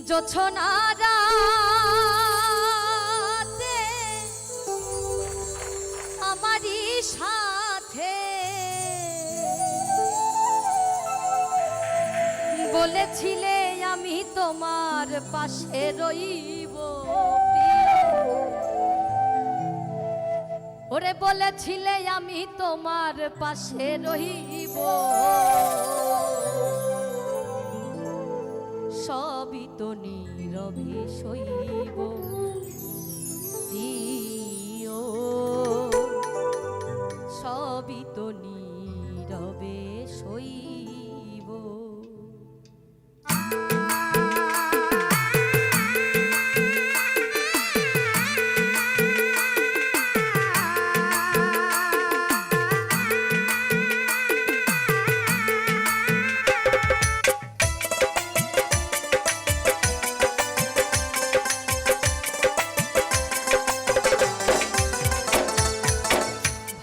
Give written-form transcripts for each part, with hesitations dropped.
জোছনা রাতে আমারই সাথে বলেছিলে আমি তোমার পাশে রইব, ওরে বলেছিলে আমি তোমার পাশে রইব, সবই তো নীরবে সইব প্রিয়, সবই তো নীরবে সইব।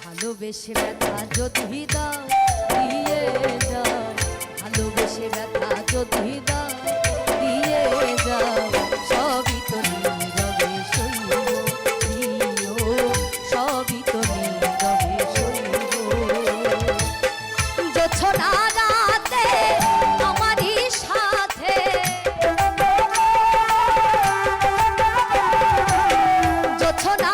ভালোবেসে ব্যথা যদি দাও দিয়ে যাও, ভালোবেসে ব্যথা যদি দাও দিয়ে যাও, সবই তো নীরবে সইব প্রিয়, সবই তো নীরবে সইব। জোছনা রাতে আমারই সাথে, জোছনা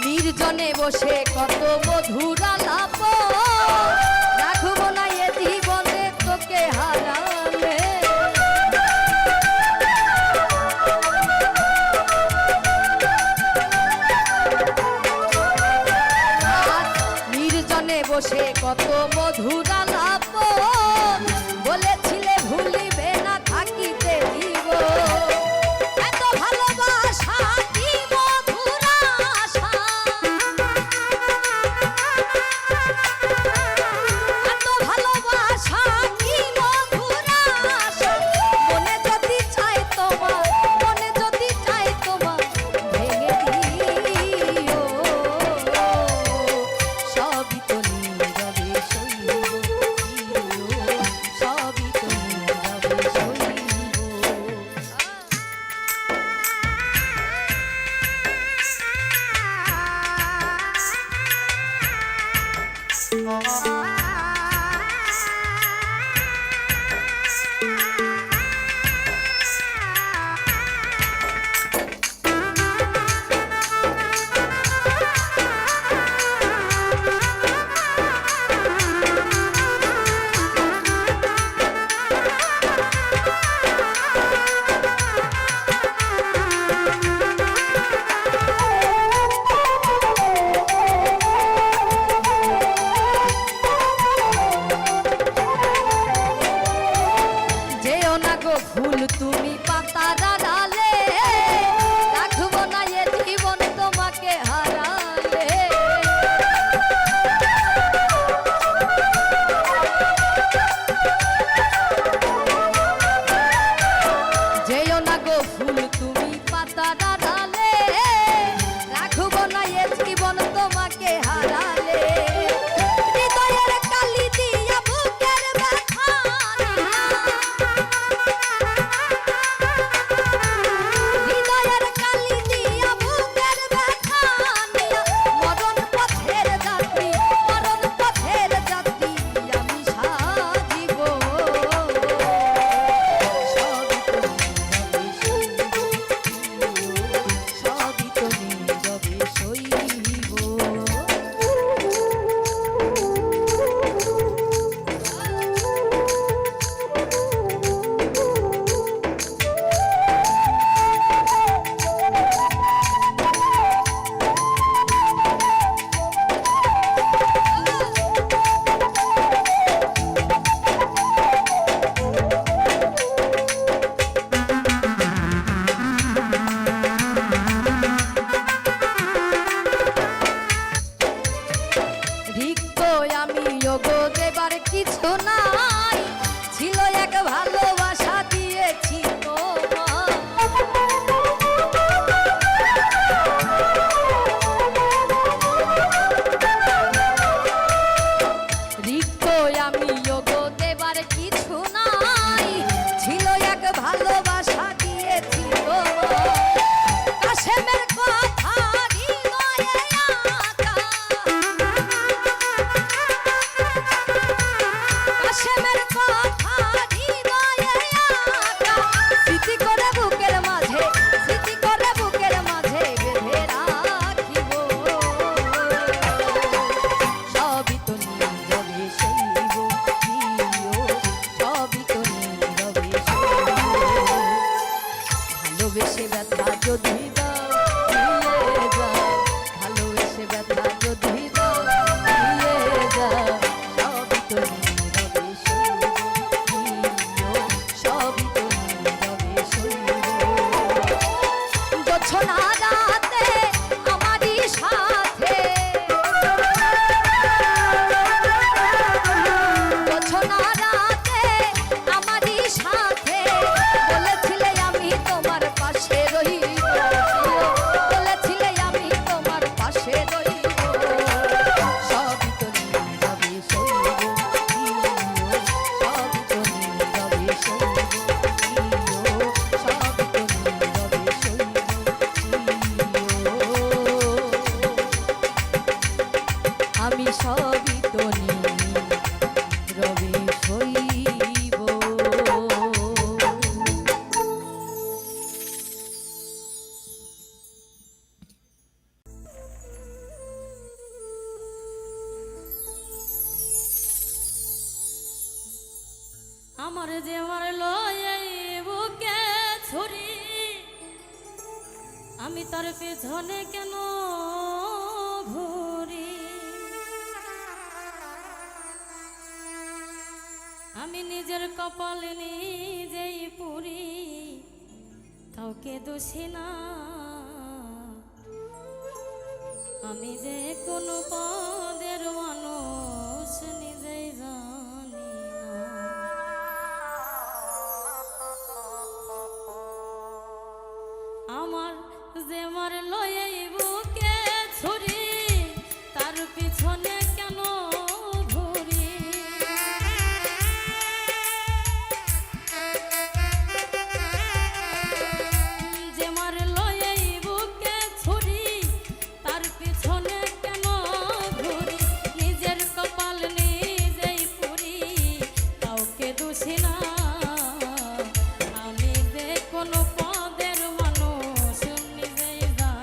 নির্জনে বসে কত মধুর আলাপ, রাখবো না এ জীবনে তোকে হারালে, নির্জনে বসে কত মধুর আলাপ, বলেছিলে ভুলিবে না থাকিতে দিব, এত ভালোবাসা কি মধুর আশা, এত ভালোবাসা কি মধুর আশা, মনে যদি চাই তোমার, মনে যদি চাই তোমার ভেঙে দিও, সবই তো নীরবে সইব প্রিয়, সবই তো নীরবে সইব। ফুল তুমি পাতার ডালে, রাখবো না এ জীবন তোমাকে হারালে, যেও না গো ফুল তুমি পাতার ডালে, রাখবো না এ জীবন তোমাকে হারালে, হৃদয়ের কালি দিয়া বুকের ব্যথা যে মারলো এই বুকে ছুরি, আমি তার পেছনে কেন ঘুরি? আমি নিজের কপাল নিজেই পুরি, কাউকে দোষী না। আমি যে কোনো পদের মানুষ নিজেই জানি না। আমার যে মারলো এই বুকে ছুরি, তার পিছনে কেন ঘুরি? যে মারলো এই বুকে ছুরি, তার পিছনে কেন ঘুরি? নিজের কপাল নিজেই পুরি, কাউকে দোষী না। আমি যে কোনো পদের মানুষ নিজেই জানি না।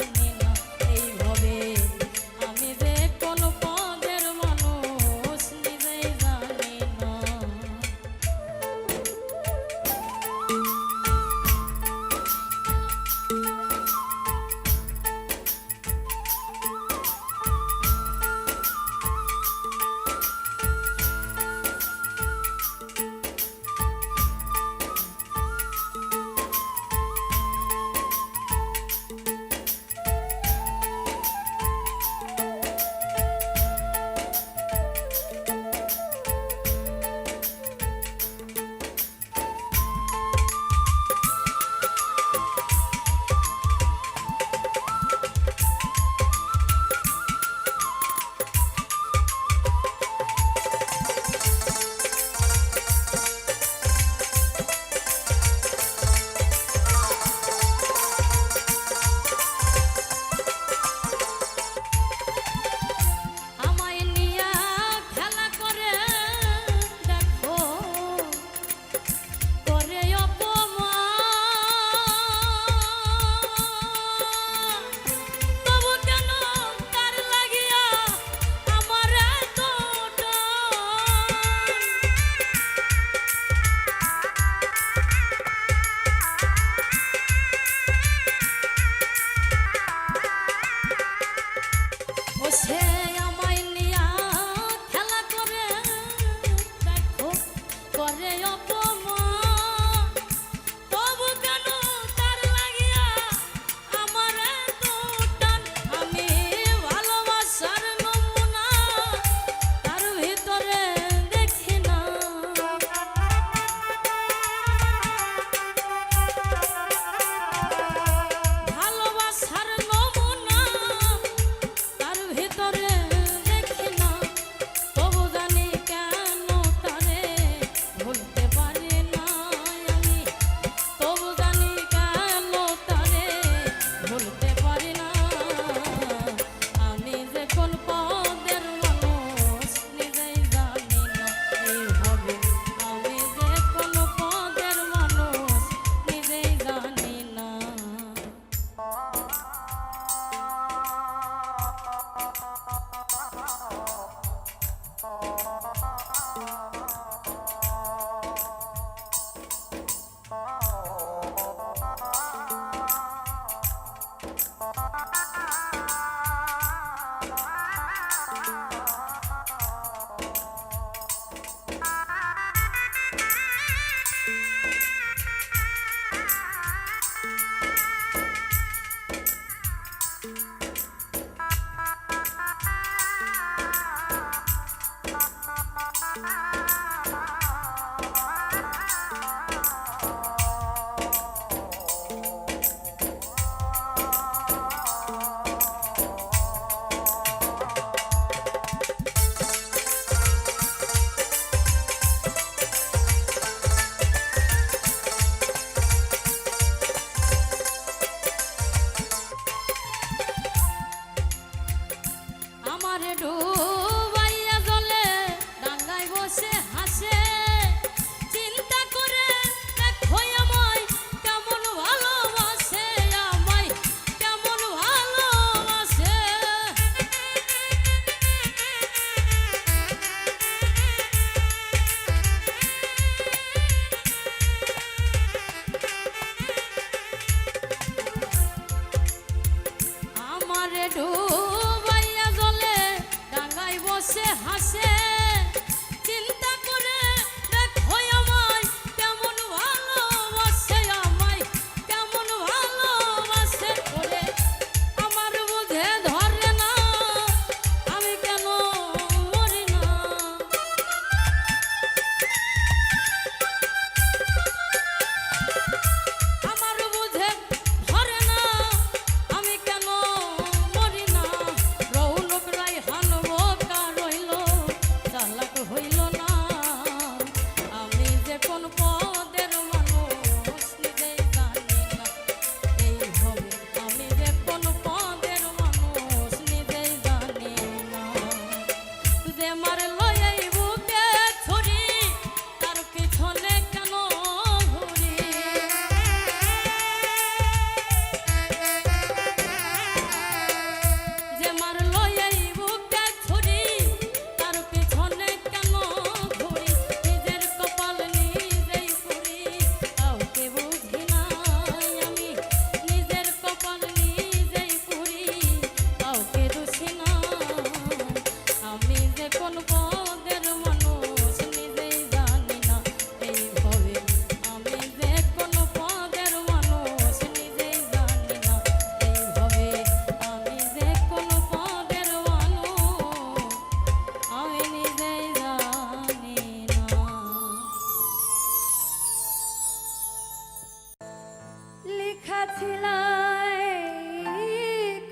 ছিলাই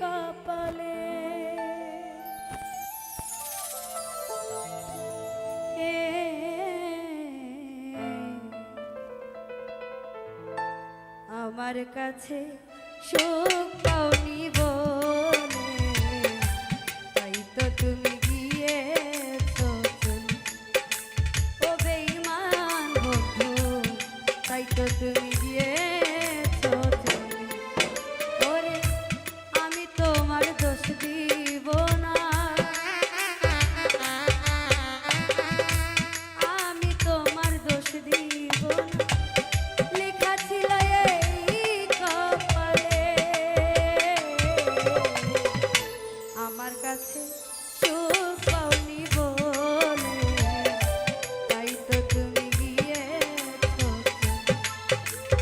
কপালে এ আমার কাছে সুখ পাওনি বলে তাই তো তুমি গিয়েছো চলে ও বেঈমান বন্ধু তাই তো তুমি গিয়েছো চলে ওরে আমি তোমার দোষ দিব না আমি তোমার দোষ দিব না লেখা ছিল এই কপালে আমার কাছে সুখ পাওনি বলে তাই তো তুমি গিয়েছো চলে।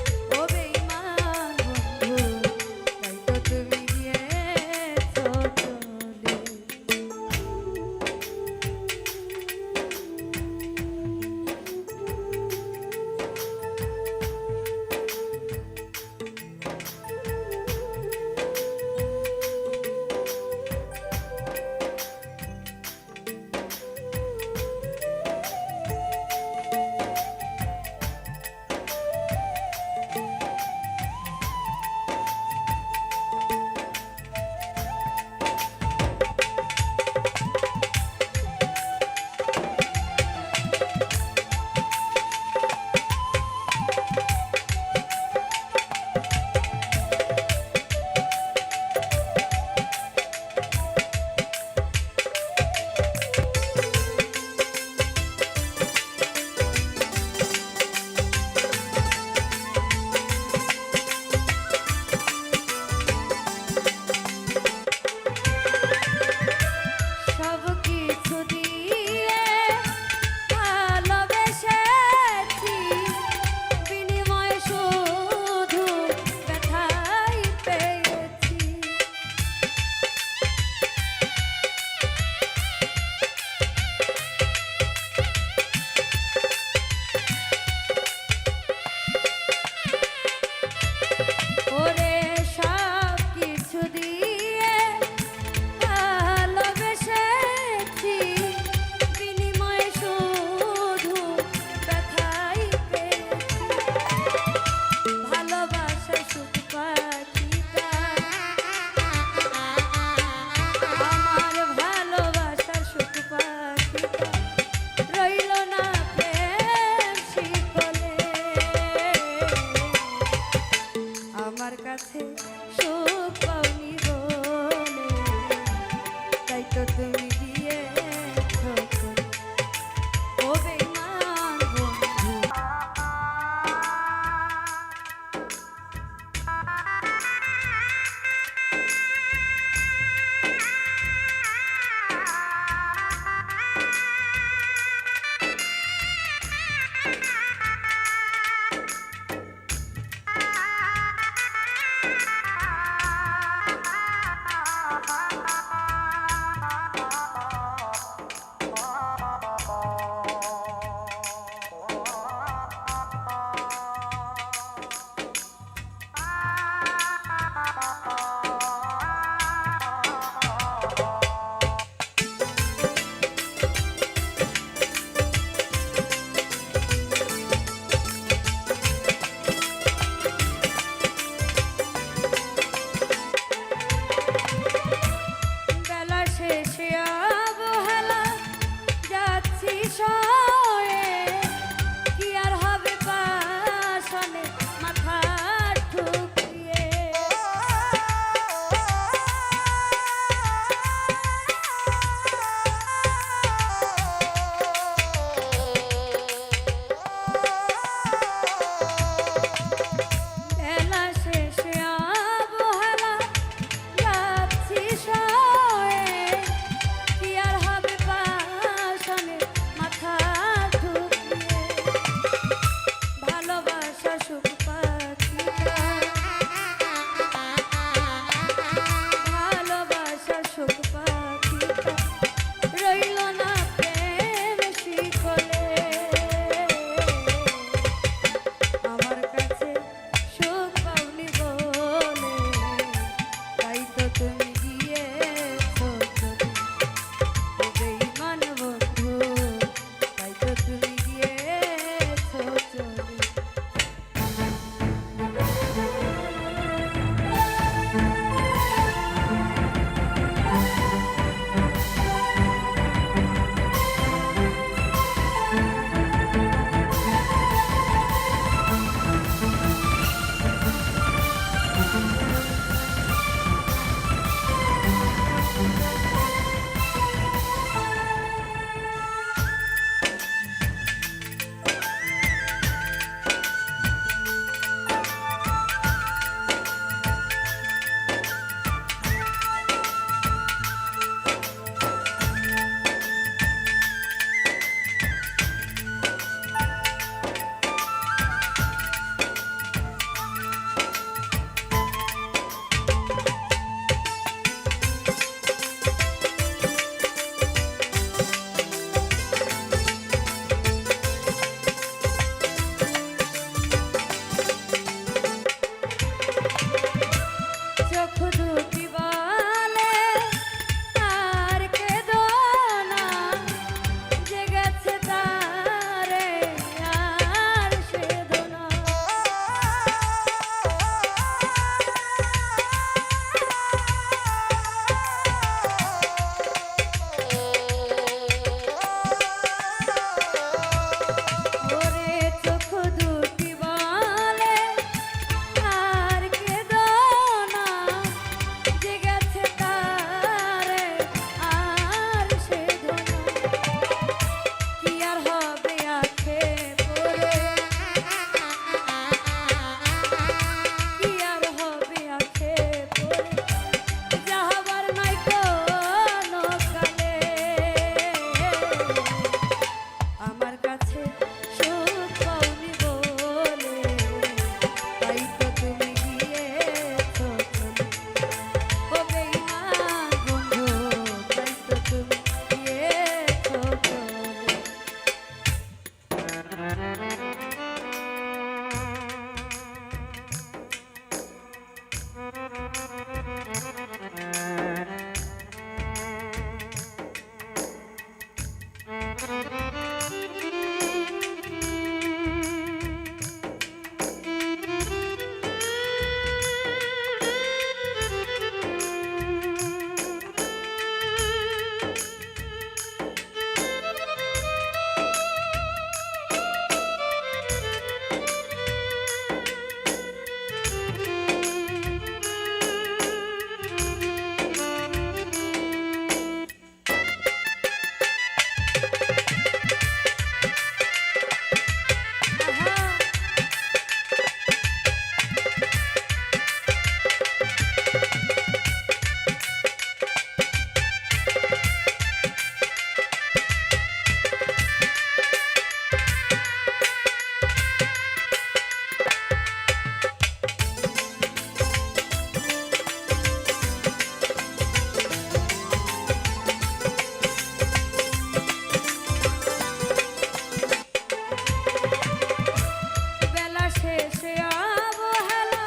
শেষে অবহেলা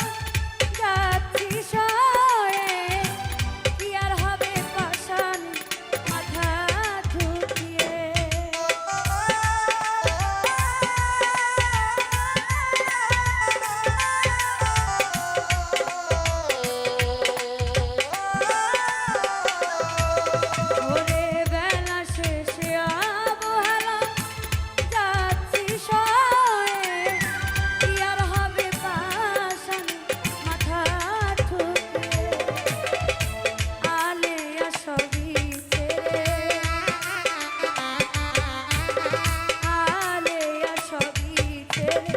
যাচ্ছি সয়ে কি আর হবে পাষাণ মাথা ঝুঁকিয়ে ওরে বেলা শেষে অবহেলা যাচ্ছি সয়ে কি আর হবে পাষাণ মাথা ঠুকে আলে সবই ছেড়ে আলে সবই ছেড়ে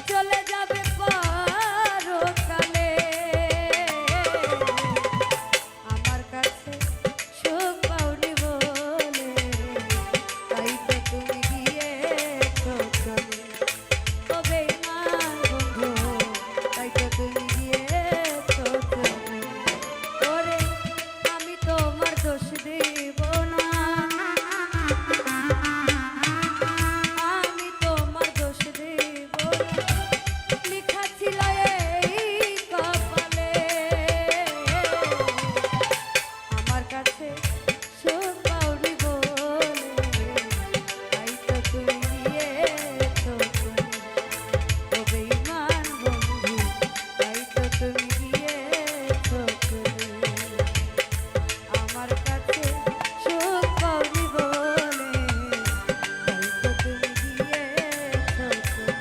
চলে যাবে পরকালে আমার কাছে সুখ পাওনি বলে তাই তো তুমি গিয়েছো চলে ও বেঈমান বন্ধু তাই তো তুমি গিয়েছো চলে ওরে আমি তোমার দোষ দেব না আমি তোমার দোষ দেব না লেখা ছিল এই কপালে আমার কাছে সুখ পাওনি বলে তাই তো তুমি গিয়েছো চলে ও বেঈমান বন্ধু তাই তো তুমি গিয়েছো চলে আমার কাছে সুখ পাওনি বলে তাই তো তুমি গিয়েছো চলে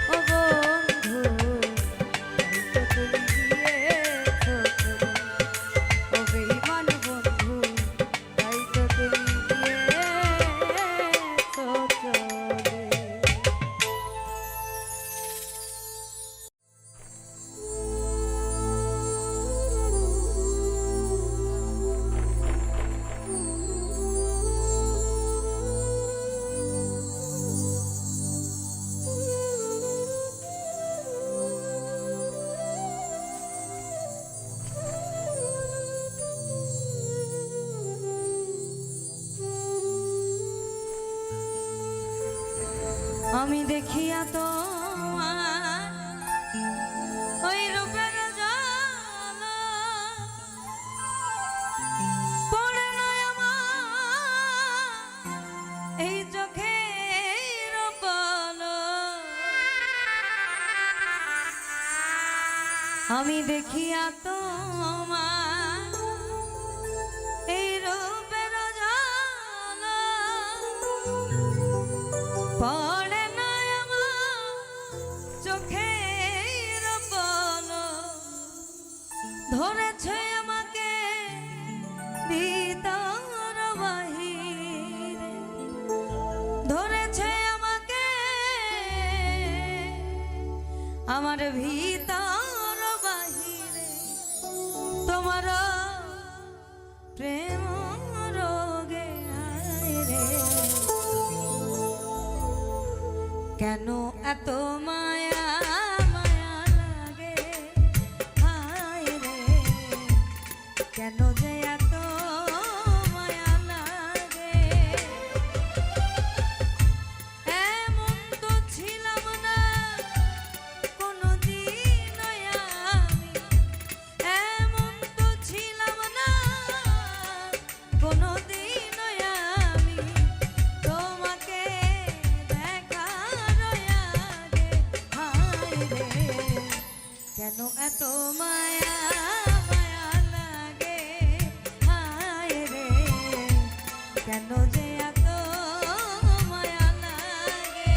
ও বন্ধু তাই তো তুমি গিয়েছো চলে ও বেঈমান বন্ধু তাই তো তুমি গিয়েছো চলে আমি দেখিয়া তোমার ওই রূপের জ্বালা পড়ে নাই আমার এই চোখের পলক। আমি দেখিয়া তোমার এই রূপের জ্বালা পড়ে নাই আমার চোখের পলক। ধরেছে আমাকে ভিতর বাহিরে ধরেছে আমাকে আমার ভিতর বাহিরে তোমার প্রেম রোগে আইরে কেন এত মায়া মায়া লাগে হায় রে কেন যে এত মায়া লাগে এমন তো ছিলাম না কোনোদিন আমি এমন তো ছিলাম না কোনোদিন আমি তোমাকে দেখার আগে হায় রে কেন এত মায়া মায়া লাগে হায় রে কেন যে এত মায়া লাগে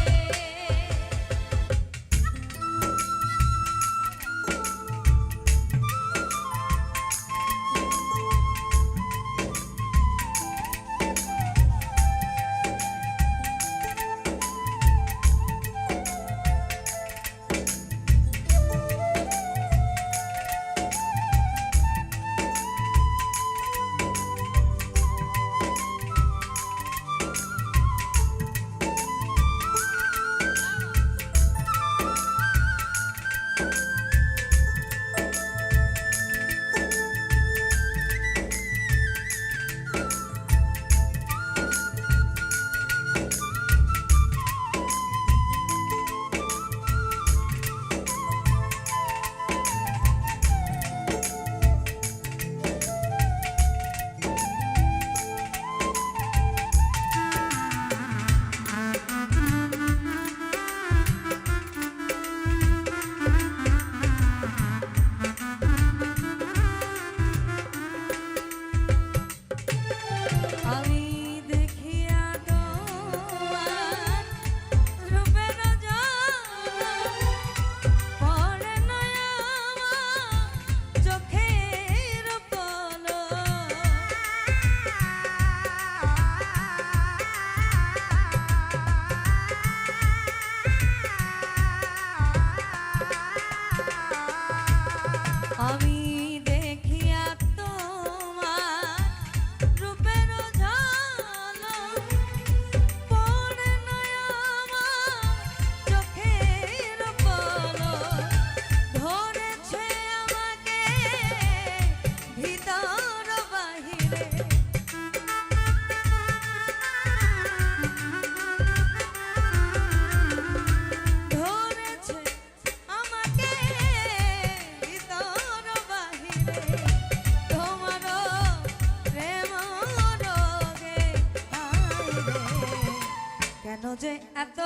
এত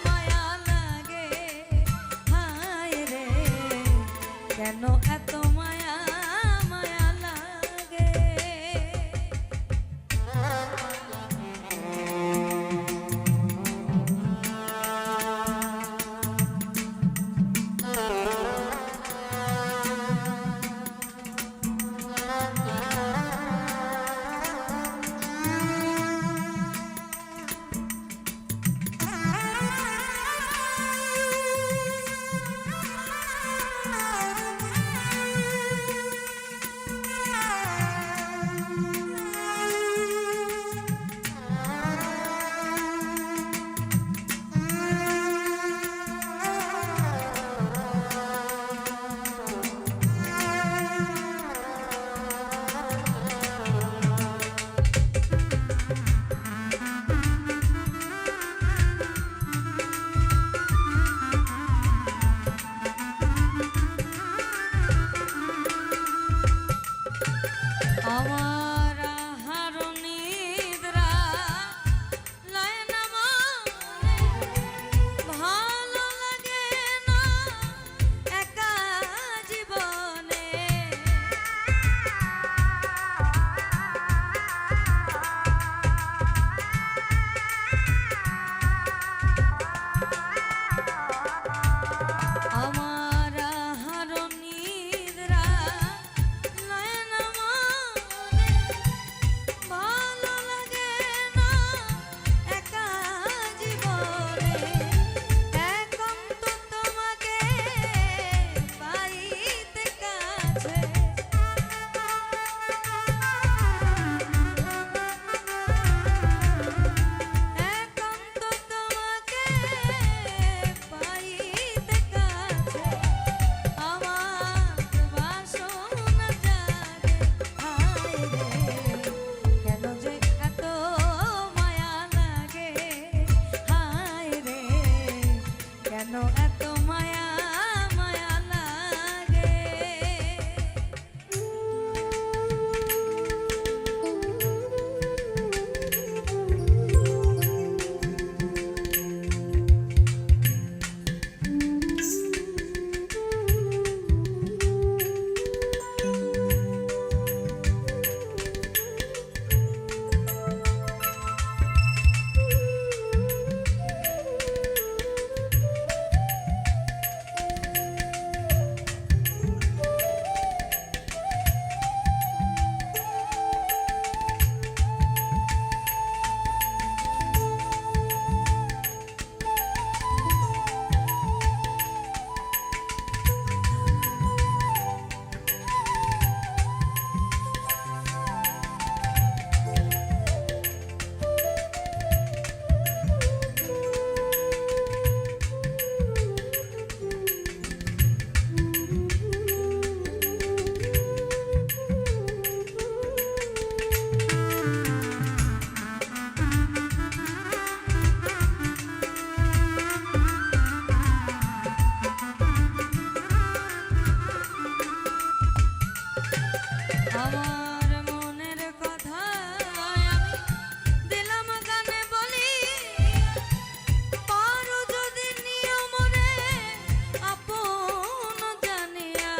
মায়া লাগে হায় রে কেন এত মায়া মায়া লাগে আমার হারুনিদ্রা লয় না মনে ভালো লাগে না একা জীবনে আমার হারুনিদ্রা লয় না ভালো লাগে না একা জীবনে একান্ত তোমাকে পাইতে কাছে একান্ত তোমাকে পাইতে কাছে আমার বাসনা জাগে হায় রে কেন যে এত মায়া লাগে হায় রে কেন এত মায়া মায়া লাগে আমার মনের কথা আমি দিলাম গানে বলি পারো যদি নিয়মরে আপন জানিয়া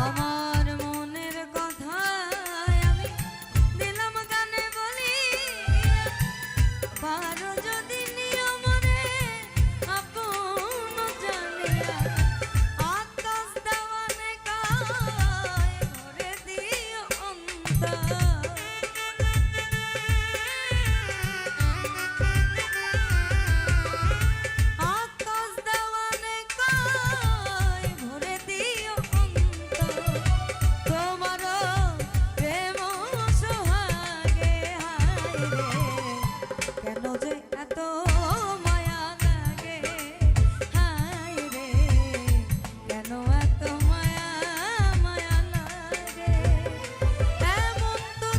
আমার মনের কথা আমি দিলাম গানে বলি পারো যদি নিয়মরে আপন জানিয়া আকাশ দেওয়ানে গায় ভরে দিও অন্তর আকাশ দেওয়ানে গায় ভরে দিও অন্তর তোমার প্রেম সোহাগে হায় রে কেন যে এত মায়া লাগে হায় রে কেন এত মায়া মায়া লাগে এমন তো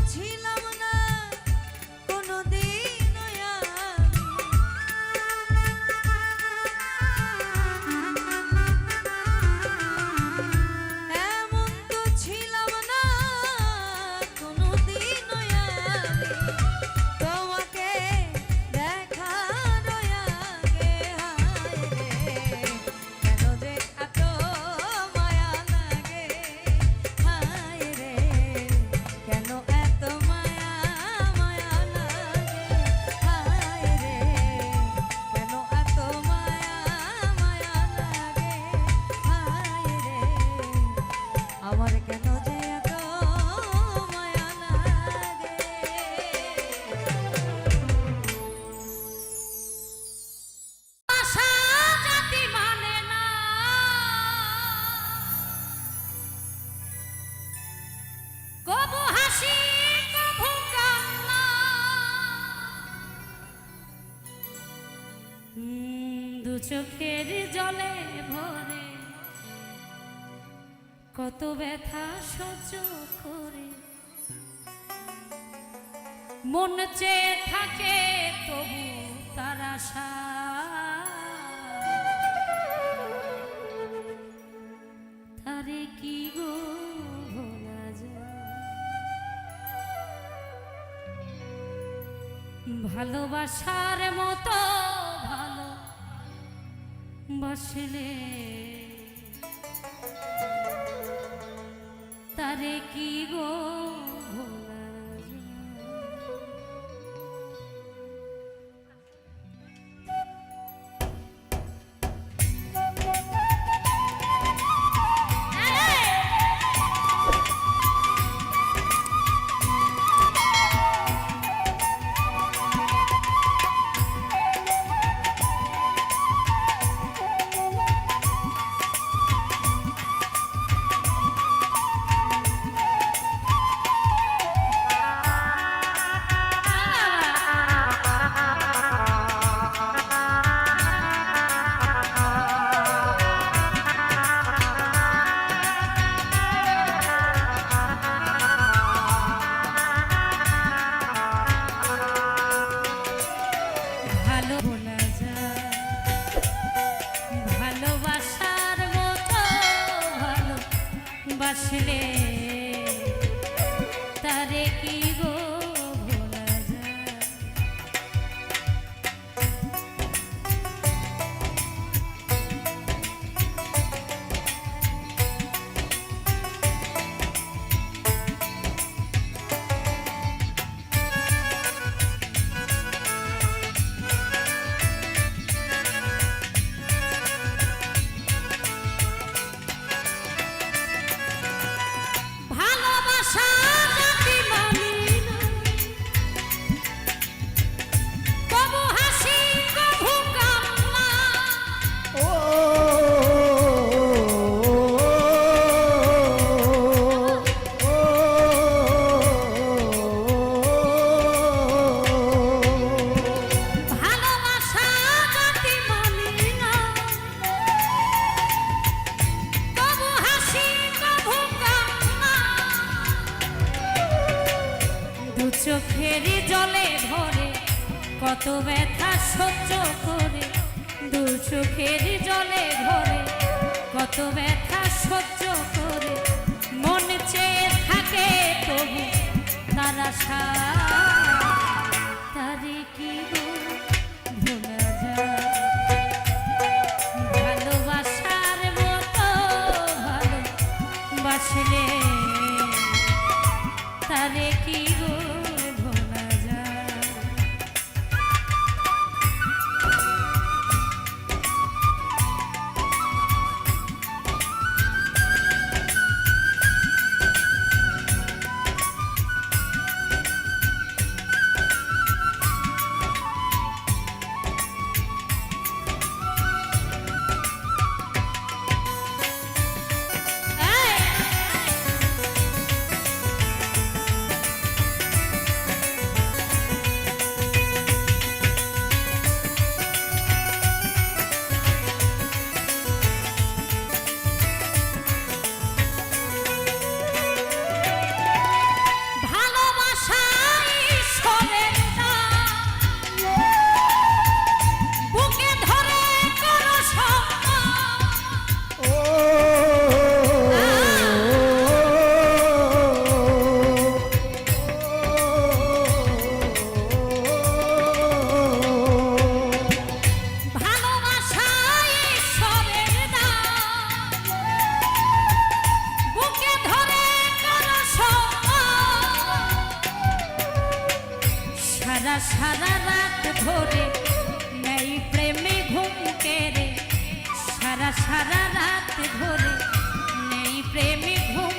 তোমার কেন যে এত মায়া লাগে আশা জাতি মানে না কবু হাসি কবু কান্না দু চোখের জলে ভরে কত ব্যথা সহ্য করে মন চেয়ে থাকে তবু তার আশা তারে কি গো ভোলা যায় ভালোবাসার মতো ভালো বাসলে তারে কি গো ভোলা ভালো ভোলা যায় ভালোবাসার মতো ভালো বাসলে তারে কি গো ভোলা যায় ভালোবাসা জাতি মানি না কবু হাসি কবু কান্না ভালোবাসা জাতি মানি না কবু হাসি কবু কান্না দু চোখের জলে ভরে কত ব্যথা সহ্য করে দু চোখের জলে ভরে কত ব্যথা সহ্য করে মন চেয়ে থাকে তবু তার আশা তারে কি গো ভোলা যায় ভালোবাসার মতো ভালো বাসলে তারে কি গো ভোলা যায় সারা রাত ধরে নেই প্রেমে ঘুম কেড়ে সারা রাত ধরে নেই প্রেমে ঘুম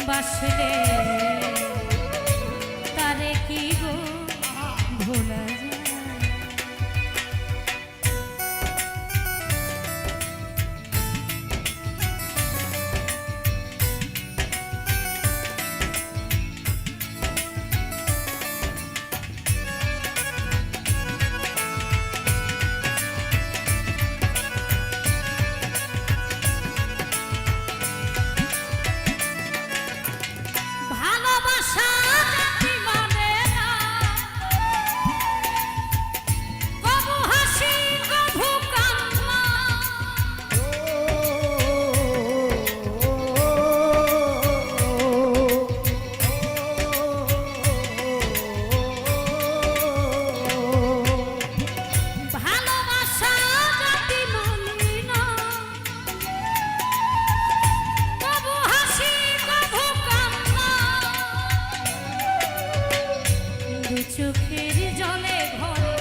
বাসলে তারে কি গো ভোলা যায়। ভালোবাসা জাতি মানে না, কবু হাসি কবু কান্না। ভালোবাসা জাতি মানে না, কবু হাসি কবু কান্না। দু চোখের জলে ঘরে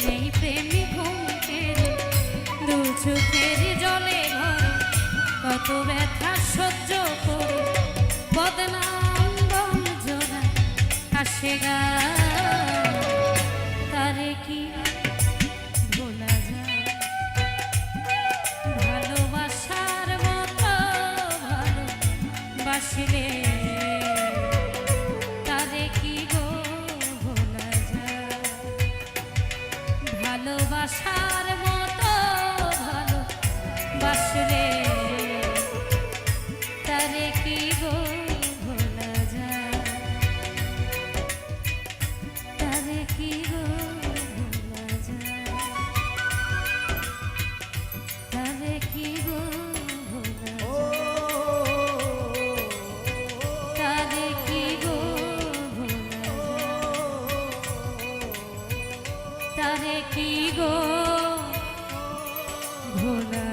নেই প্রেমী ঘুমকে রে, দু চোখের জলে ঘরে কত ব্যথা সহ্য করে বদনাম বঞ্জনা আসে গা, তারে কি ভোলা যায়। ভালোবাসার মতো ভালোবাসলে তারে কি গো ভোলা যায়। ভালোবাসার মতো ভালোবাসলে তারে কি গো ভোলা যায়। তারে কি গো ভোলা যায়। তারে কি গো ভোলা যায়। তারে কি গো ভোলা যায়। তারে কি গো ভোলা